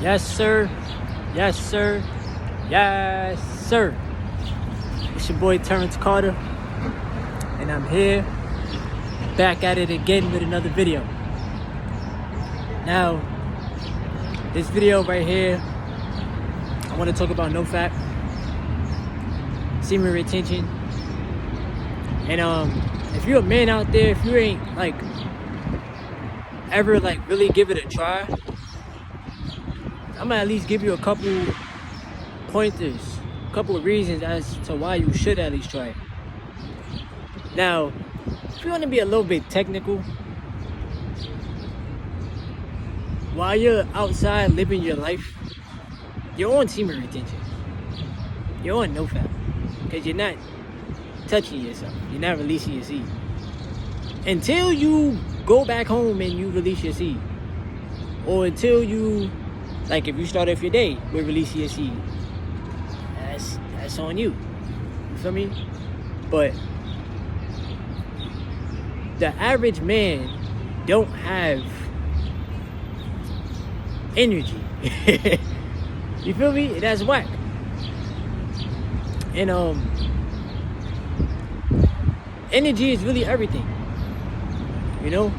Yes, sir. Yes, sir. Yes, sir. It's your boy Terrence Carter, and I'm here, back at it again with another video. Now, this video right here, I want to talk about NoFap, semen retention, and if you're a man out there, if you ain't ever really give it a try, I'm gonna at least give you a couple pointers, a couple of reasons as to why you should at least try it. Now, if you want to be a little bit technical, while you're outside living your life, you're on semen retention. You're on NoFap, because you're not touching yourself. You're not releasing your seed until you go back home and you release your seed, or until you, if you start off your day with releasing your seed. That's on you. You feel me? But the average man don't have energy. You feel me? That's whack. And energy is really everything. You know?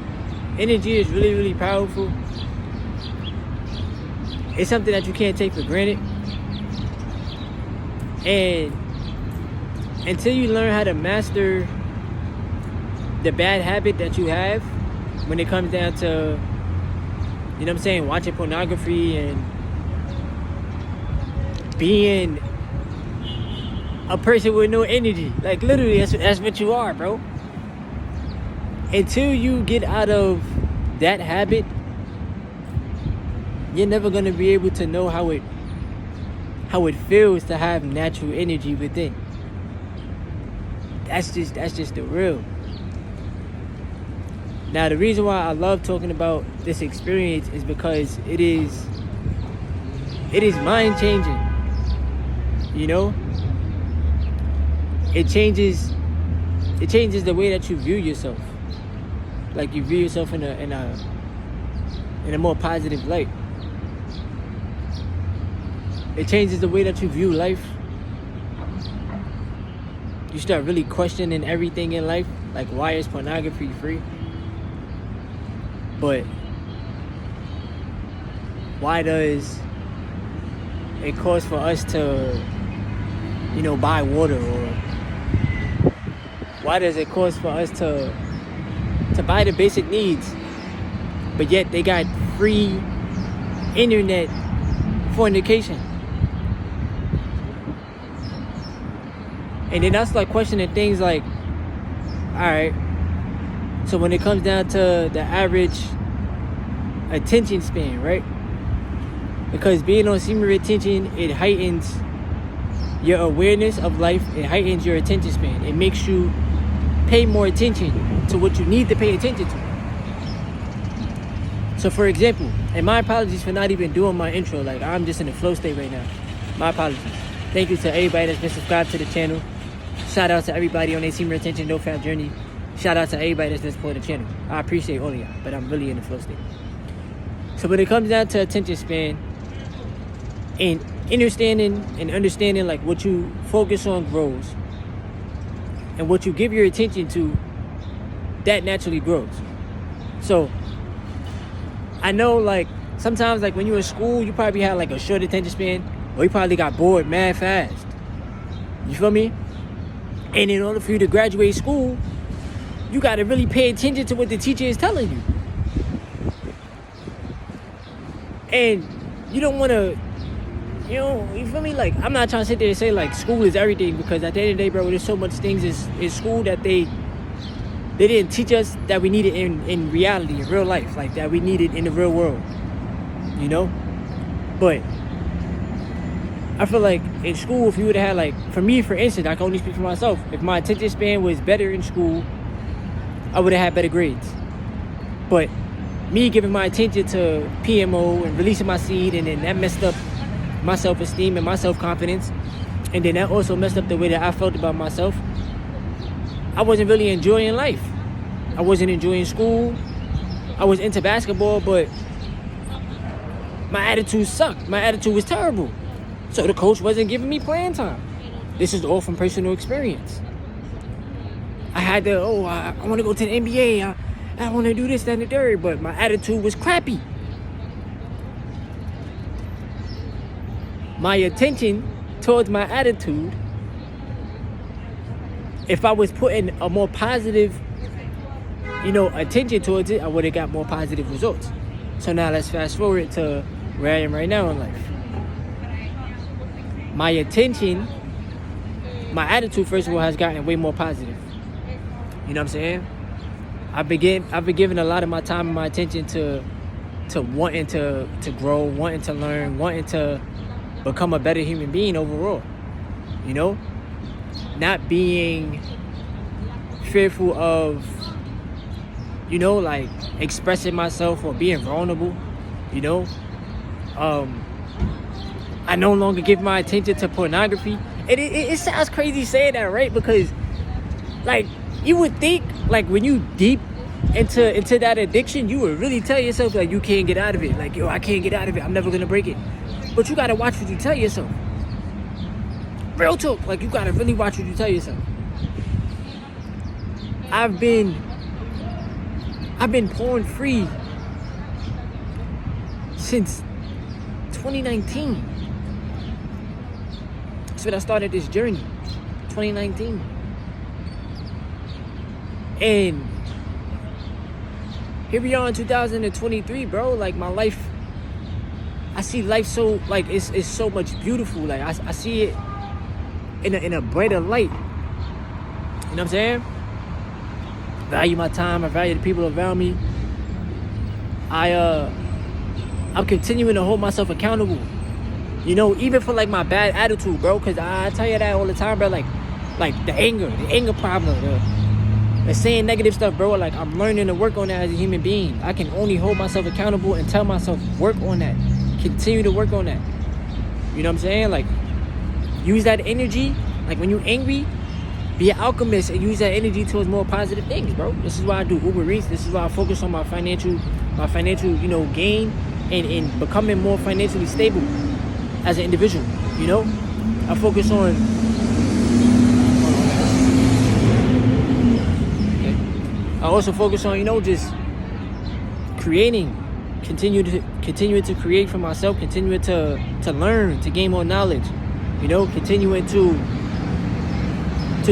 Energy is really, really powerful. It's something that you can't take for granted. And until you learn how to master the bad habit that you have when it comes down to, watching pornography and being a person with no energy. Literally, that's what you are, bro. Until you get out of that habit, you're never gonna be able to know how it feels to have natural energy within. That's just the real. Now, the reason why I love talking about this experience is because it is mind changing. You know, it changes the way that you view yourself. You view yourself in a more positive light. It changes the way that you view life. You start really questioning everything in life. Why is pornography free? But why does it cost for us to, buy water? Or why does it cost for us to buy the basic needs? But yet they got free internet fornication. And then that's questioning things alright, so when it comes down to the average attention span, right? Because being on semen retention, it heightens your awareness of life, it heightens your attention span. It makes you pay more attention to what you need to pay attention to. So for example, and my apologies for not even doing my intro, I'm just in a flow state right now. My apologies. Thank you to everybody that's been subscribed to the channel. Shout out to everybody on their semen retention NoFap journey. Shout out to everybody that's been supporting the channel. I appreciate all of y'all, but I'm really in the flow state. So when it comes down to attention span and understanding what you focus on grows, and what you give your attention to, that naturally grows. So I know sometimes when you're in school, you probably had a short attention span, or you probably got bored mad fast. You feel me? And in order for you to graduate school, you got to really pay attention to what the teacher is telling you. And you don't want to, you feel me? I'm not trying to sit there and say school is everything, because at the end of the day, bro, there's so much things in school that they didn't teach us that we needed in reality, in real life, that we needed in the real world, But I feel in school, if you would have had for me, for instance, I can only speak for myself. If my attention span was better in school, I would have had better grades. But me giving my attention to PMO and releasing my seed, and then that messed up my self-esteem and my self-confidence, and then that also messed up the way that I felt about myself. I wasn't really enjoying life. I wasn't enjoying school. I was into basketball, but my attitude sucked. My attitude was terrible. So the coach wasn't giving me playing time. This is all from personal experience. I had to, I want to go to the NBA. I want to do this, that, and the third. But my attitude was crappy. My attention towards my attitude, if I was putting a more positive, attention towards it, I would have got more positive results. So now let's fast forward to where I am right now in life. My attention, my attitude, first of all, has gotten way more positive. You know what I'm saying? I've been giving a lot of my time and my attention to wanting to grow, wanting to learn, wanting to become a better human being overall. Not being fearful of, expressing myself or being vulnerable. I no longer give my attention to pornography. It sounds crazy saying that, right? Because, you would think, when you deep into that addiction, you would really tell yourself, you can't get out of it. I can't get out of it. I'm never going to break it. But you got to watch what you tell yourself. Real talk. You got to really watch what you tell yourself. I've been porn free since 2019. That's when I started this journey. 2019. And here we are in 2023, bro. My life, I see life so, it's so much beautiful. I see it in a brighter light. You know what I'm saying? Value my time. I value the people around me. I'm continuing to hold myself accountable. Even for my bad attitude, bro. Cause I tell you that all the time, bro. The anger problem, the saying negative stuff, bro. I'm learning to work on that as a human being. I can only hold myself accountable and tell myself, work on that. Continue to work on that. You know what I'm saying? Use that energy. When you're angry, be an alchemist and use that energy towards more positive things, bro. This is why I do Uber Eats. This is why I focus on my financial, gain and becoming more financially stable as an individual. I focus on. I also focus on, just creating, continuing to create for myself, continuing to learn, to gain more knowledge, continuing to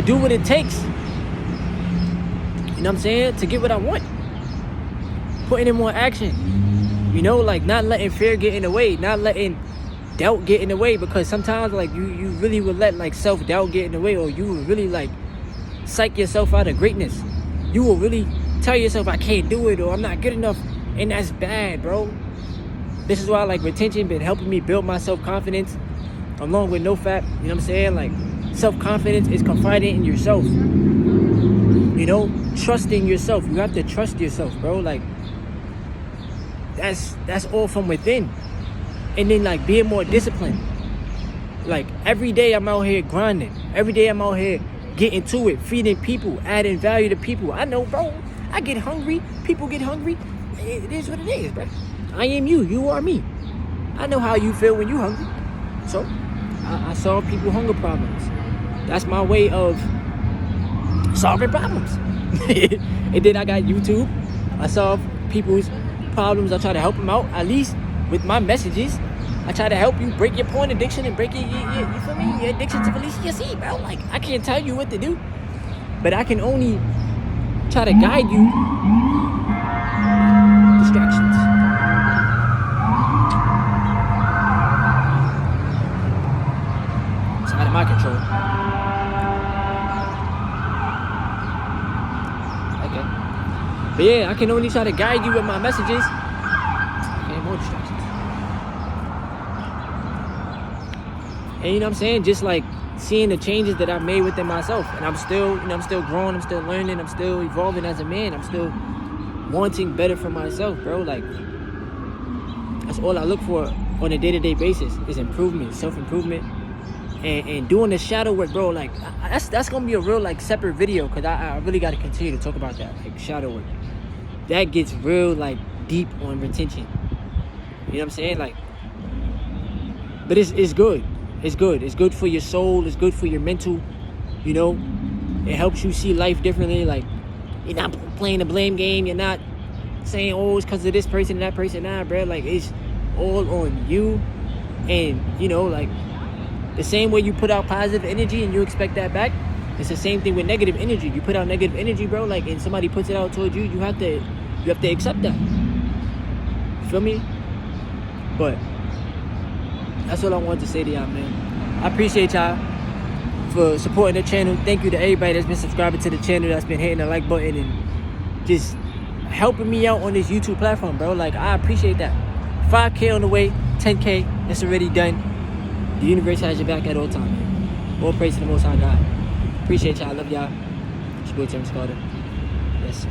do what it takes, what I'm saying, to get what I want, putting in more action, not letting fear get in the way, not letting doubt get in the way, because sometimes you really would let self-doubt get in the way, or you would really psych yourself out of greatness. You will really tell yourself, I can't do it, or I'm not good enough, and that's bad, bro. This is why retention been helping me build my self-confidence along with NoFap. You know what I'm saying? Self-confidence is confiding in yourself. Trusting yourself. You have to trust yourself, bro. That's all from within. And then being more disciplined. Every day I'm out here grinding. Every day I'm out here getting to it, feeding people, adding value to people. I know, bro. I get hungry. People get hungry. It is what it is, bro. I am you. You are me. I know how you feel when you hungry. So I solve people hunger problems. That's my way of solving problems. And then I got YouTube. I solve people's problems. I try to help them out, at least with my messages. I try to help you break your porn addiction and break you feel me? Your addiction to release your seed, bro. I can't tell you what to do, but I can only try to guide you. Distractions. It's out of my control. Okay. But yeah, I can only try to guide you with my messages. Okay, more distractions. And you know what I'm saying? Just seeing the changes that I've made within myself. And I'm still, I'm still growing, I'm still learning, I'm still evolving as a man. I'm still wanting better for myself, bro. That's all I look for on a day-to-day basis is improvement, self-improvement, and doing the shadow work, bro. That's gonna be a real separate video, because I really got to continue to talk about that, shadow work. That gets real deep on retention. You know what I'm saying? But it's good. It's good. It's good for your soul. It's good for your mental. You know, it helps you see life differently. Like, you're not playing the blame game. You're not saying, oh, it's because of this person and that person. Nah, bro. Like, it's all on you. And, you know, like, the same way you put out positive energy and you expect that back, it's the same thing with negative energy. You put out negative energy, bro, like, and somebody puts it out towards you, you have to accept that. You feel me? But that's what I wanted to say to y'all, man. I appreciate y'all for supporting the channel. Thank you to everybody that's been subscribing to the channel, that's been hitting the like button and just helping me out on this YouTube platform, bro. Like, I appreciate that. 5K on the way, 10K, it's already done. The universe has your back at all times, man. All praise to the Most High God. Appreciate y'all. Love y'all. It's your boy, Terrence Carter. Yes.